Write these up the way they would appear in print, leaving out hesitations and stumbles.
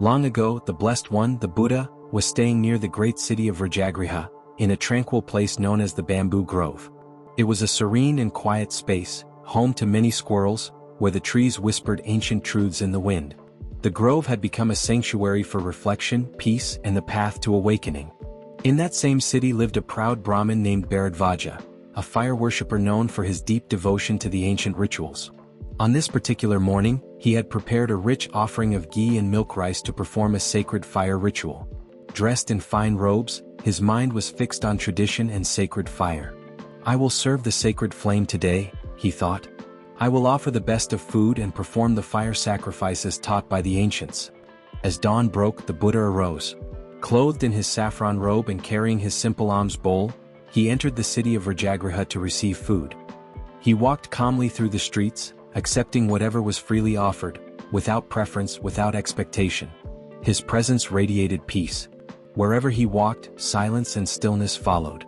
Long ago, the Blessed One, the Buddha, was staying near the great city of Rājagaha, in a tranquil place known as the Bamboo Grove. It was a serene and quiet space, home to many squirrels, where the trees whispered ancient truths in the wind. The grove had become a sanctuary for reflection, peace, and the path to awakening. In that same city lived a proud Brahmin named Bhāradvāja, a fire-worshipper known for his deep devotion to the ancient rituals. On this particular morning, he had prepared a rich offering of ghee and milk rice to perform a sacred fire ritual. Dressed in fine robes, his mind was fixed on tradition and sacred fire. "I will serve the sacred flame today," he thought. "I will offer the best of food and perform the fire sacrifices taught by the ancients." As dawn broke, the Buddha arose. Clothed in his saffron robe and carrying his simple alms bowl, he entered the city of Rājagaha to receive food. He walked calmly through the streets, accepting whatever was freely offered, without preference, without expectation. His presence radiated peace. Wherever he walked, silence and stillness followed.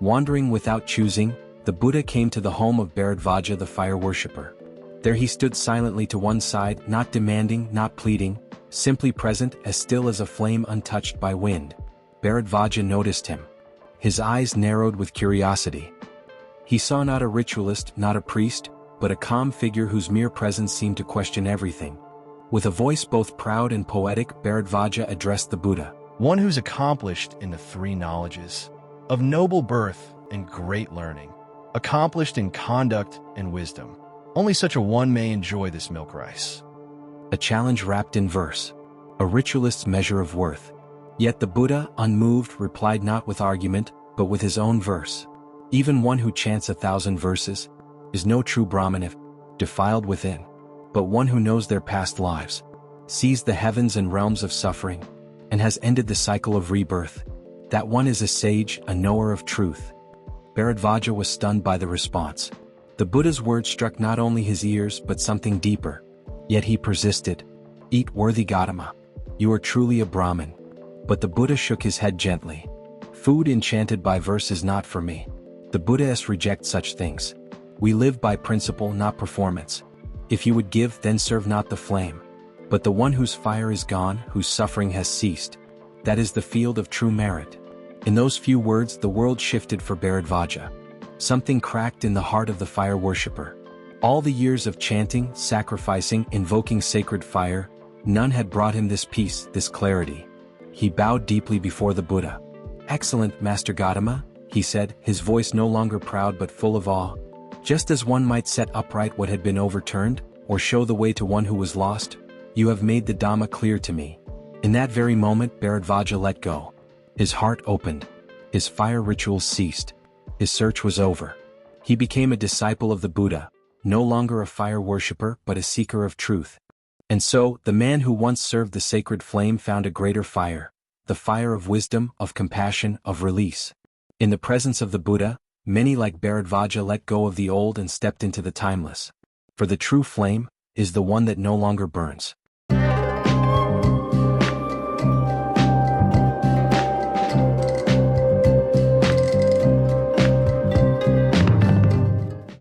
Wandering without choosing, the Buddha came to the home of Bhāradvāja the fire-worshipper. There he stood silently to one side, not demanding, not pleading, simply present, as still as a flame untouched by wind. Bhāradvāja noticed him. His eyes narrowed with curiosity. He saw not a ritualist, not a priest, but a calm figure whose mere presence seemed to question everything. With a voice both proud and poetic, Bhāradvāja addressed the Buddha. "One who's accomplished in the three knowledges, of noble birth and great learning, accomplished in conduct and wisdom. Only such a one may enjoy this milk rice." A challenge wrapped in verse. A ritualist's measure of worth. Yet the Buddha, unmoved, replied not with argument, but with his own verse. "Even one who chants 1,000 verses is no true Brahmin if defiled within. But one who knows their past lives, sees the heavens and realms of suffering, and has ended the cycle of rebirth, that one is a sage, a knower of truth." Bhāradvāja was stunned by the response. The Buddha's words struck not only his ears but something deeper. Yet he persisted. "Eat worthy Gautama. You are truly a Brahmin." But the Buddha shook his head gently. "Food enchanted by verse is not for me. The Buddhists reject such things. We live by principle, not performance. If you would give, then serve not the flame, but the one whose fire is gone, whose suffering has ceased. That is the field of true merit." In those few words, the world shifted for Bhāradvāja. Something cracked in the heart of the fire-worshipper. All the years of chanting, sacrificing, invoking sacred fire, none had brought him this peace, this clarity. He bowed deeply before the Buddha. "Excellent, Master Gautama," he said, his voice no longer proud but full of awe. "Just as one might set upright what had been overturned, or show the way to one who was lost, you have made the Dhamma clear to me." In that very moment, Bhāradvāja let go. His heart opened. His fire rituals ceased. His search was over. He became a disciple of the Buddha, no longer a fire worshipper but a seeker of truth. And so, the man who once served the sacred flame found a greater fire, the fire of wisdom, of compassion, of release. In the presence of the Buddha, many like Bhāradvāja let go of the old and stepped into the timeless. For the true flame is the one that no longer burns.